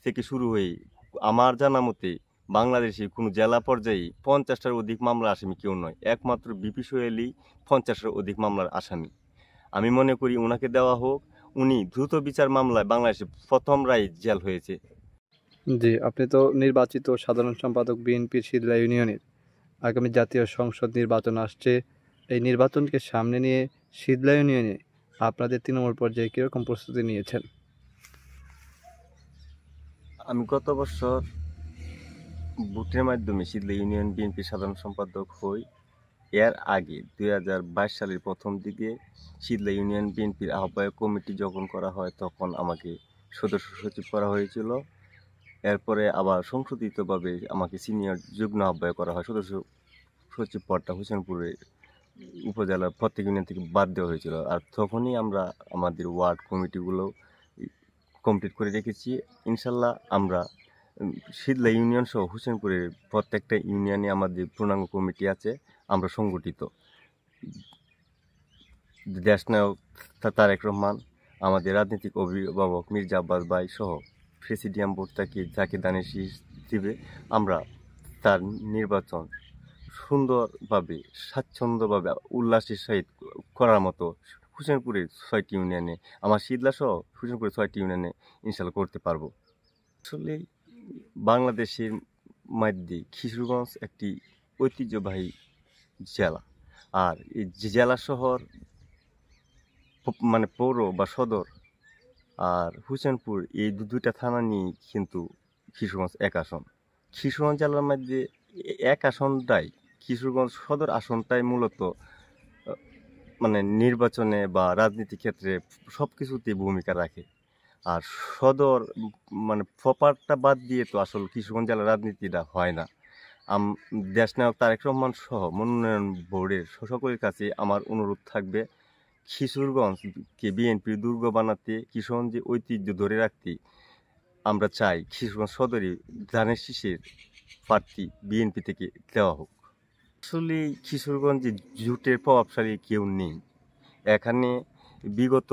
থেকে শুরু হয়ে আমার জানা মতে বাংলাদেশে কোনো জেলা পর্যায়ে 50টার অধিক মামলার আসামি কেউ নয়। একমাত্র বিপি সোহেলই 50টার অধিক মামলার আসামি। আমি মনে করি ওনাকে দেওয়া হোক। উনি দ্রুত বিচার মামলায় বাংলাদেশে প্রথম রায় জেল হয়েছে। জি, আপনি তো নির্বাচিত সাধারণ সম্পাদক বিএনপির শীতলা ইউনিয়নের। আগামী জাতীয় সংসদ নির্বাচন আসছে। এই নির্বাচনকে সামনে নিয়ে শীতলা ইউনিয়নে আপনাদের তৃণমূল পর্যায়ে কীরকম প্রস্তুতি নিয়েছেন? আমি গত বছর ভোটের মাধ্যমে শীতলা ইউনিয়ন বিএনপির সাধারণ সম্পাদক হই। এর আগে 2022 সালের প্রথম দিকে শীতলা ইউনিয়ন বিএনপির আহ্বায়ক কমিটি যখন করা হয় তখন আমাকে সদস্য সচিব করা হয়েছিল। এরপরে আবার সংশোধিতভাবে আমাকে সিনিয়র যুগ্ম আহ্বায়ক করা হয়। সদস্য সচিব পদটা হোসেনপুরের উপজেলার প্রত্যেক ইউনিয়ন থেকে বাদ দেওয়া হয়েছিল। আর তখনই আমরা আমাদের ওয়ার্ড কমিটিগুলো কমপ্লিট করে রেখেছি। ইনশাল্লাহ আমরা শীতলা ইউনিয়ন সহ হোসেনপুরের প্রত্যেকটা ইউনিয়নে আমাদের পূর্ণাঙ্গ কমিটি আছে। আমরা সংগঠিত। দেশনায়ক তারেক রহমান, আমাদের রাজনৈতিক অভিভাবক মির্জা আব্বাস ভাই সহ প্রেসিডিয়াম বোর্ড থেকে যাকে দানের শীষ দিবে, আমরা তার নির্বাচন সুন্দরভাবে স্বাচ্ছন্দ্যভাবে উল্লাসের সহিত করার মতো হোসেনপুরের 6টি ইউনিয়নে, আমার শীতলা সহ হোসেনপুরের 6টি ইউনিয়নে ইনশাল্লাহ করতে পারবো। আসলে বাংলাদেশের মধ্যে কিশোরগঞ্জ একটি ঐতিহ্যবাহী জেলা। আর এই জেলা শহর মানে পৌর বা সদর আর হোসেনপুর এই দুইটা থানা নিয়ে কিন্তু কিশোরগঞ্জ এক আসন। কিশোরগঞ্জ জেলার মধ্যে এক আসনটাই, কিশোরগঞ্জ সদর আসনটাই মূলত মানে নির্বাচনে বা রাজনীতি ক্ষেত্রে সব কিছুতেই ভূমিকা রাখে। আর সদর মানে প্রপারটা বাদ দিয়ে তো আসলে কিশোরগঞ্জ জেলার রাজনীতিটা হয় না। দেশনায়ক তারেক রহমান সহ মনোনয়ন বোর্ডের সকলের কাছে আমার অনুরোধ থাকবে, কিশোরগঞ্জকে বিএনপির দুর্গ বানাতে, কিশোরগঞ্জে ঐতিহ্য ধরে রাখতে আমরা চাই কিশোরগঞ্জ সদরে ধানের শীষের প্রার্থী বিএনপি থেকে দেওয়া হোক। আসলে কিশোরগঞ্জে জোটের প্রভাবশালী কেউ নেই। এখানে বিগত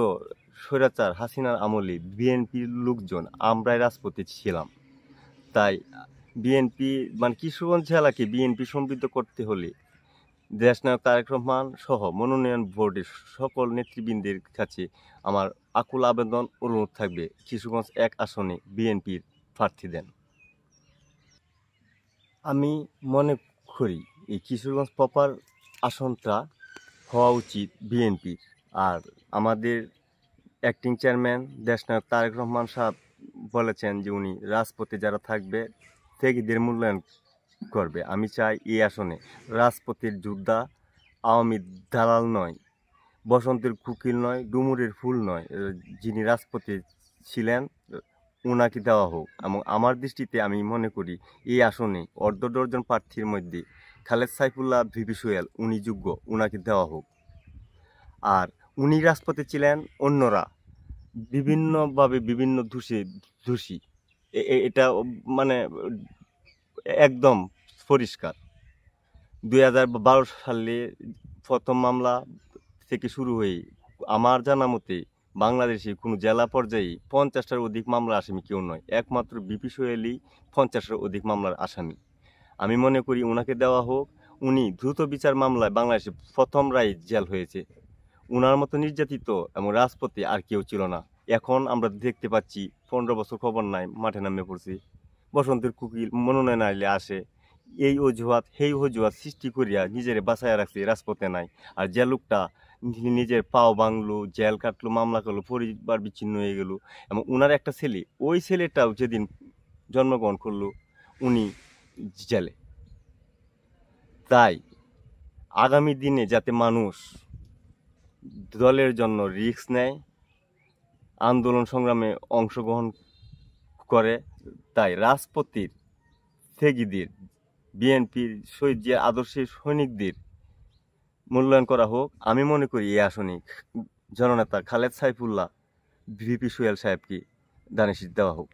স্বৈরাচার হাসিনার আমলে বিএনপির লোকজন আমরাই রাজপথে ছিলাম। তাই বিএনপি মানে কিশোরগঞ্জ জেলাকে বিএনপি সমৃদ্ধ করতে হলে দেশনায়ক তারেক রহমান সহ মনোনয়ন বোর্ডের সকল নেতৃবৃন্দের কাছে আমার আকুল আবেদন, অনুরোধ থাকবে কিশোরগঞ্জ এক আসনে বিএনপির প্রার্থী দেন। আমি মনে করি এই কিশোরগঞ্জ প্রপার আসনটা হওয়া উচিত বিএনপির। আর আমাদের অ্যাক্টিং চেয়ারম্যান দেশনায়ক তারেক রহমান সাহেব বলেছেন যে উনি রাজপথে যারা থাকবে ত্যাগীদের মূল্যায়ন করবে। আমি চাই এই আসনে রাজপথের যোদ্ধা, আওয়ামী দালাল নয়, বসন্তের কুকিল নয়, ডুমুরের ফুল নয়, যিনি রাজপথে ছিলেন ওনাকে দেওয়া হোক। এবং আমার দৃষ্টিতে আমি মনে করি এই আসনে অর্ধ ডজন প্রার্থীর মধ্যে খালেদ সাইফুল্লাহ, ভিপি সোহেল উনি যোগ্য, ওনাকে দেওয়া হোক। আর উনি রাজপথে ছিলেন, অন্যরা বিভিন্নভাবে বিভিন্ন দোষী, এটা মানে একদম পরিষ্কার। 2012 সালে প্রথম মামলা থেকে শুরু হয়ে আমার জানা মতে বাংলাদেশে কোনো জেলা পর্যায়ে 50টার অধিক মামলার আসামি কেউ নয়। একমাত্র বিপি সোহেলই 50টার অধিক মামলার আসামি। আমি মনে করি ওনাকে দেওয়া হোক। উনি দ্রুত বিচার মামলায় বাংলাদেশে প্রথম রায় জেল হয়েছে। উনার মতো নির্যাতিত এবং রাজপথে আর কেউ ছিল না। এখন আমরা দেখতে পাচ্ছি 15 বছর খবর নাই, মাঠে নামে পড়ছি। বসন্তের কুকিল মনোনয়ন আইলে আসে, এই অজুহাত সেই অজুহাত সৃষ্টি করিয়া নিজের বাঁচাইয়া রাখছে, রাজপথে নাই। আর যে লোকটা নিজের পাও ভাঙলো, জেল কাটলো, মামলা করলো, পরিবার বিচ্ছিন্ন হয়ে গেল, এবং উনার একটা ছেলে, ওই ছেলেটাও যেদিন জন্মগ্রহণ করলো উনি জেলে। তাই আগামী দিনে যাতে মানুষ দলের জন্য রিস্ক নেয়, আন্দোলন সংগ্রামে অংশগ্রহণ করে, তাই রাজপথের ত্যাগীদের, বিএনপির শহীদ জিয়ার আদর্শের সৈনিকদের মূল্যায়ন করা হোক। আমি মনে করি এই আসনে জননেতা খালেদ সাইফুল্লাহ, ভিপি সোহেল সাহেবকে দানের শীষ দেওয়া হোক।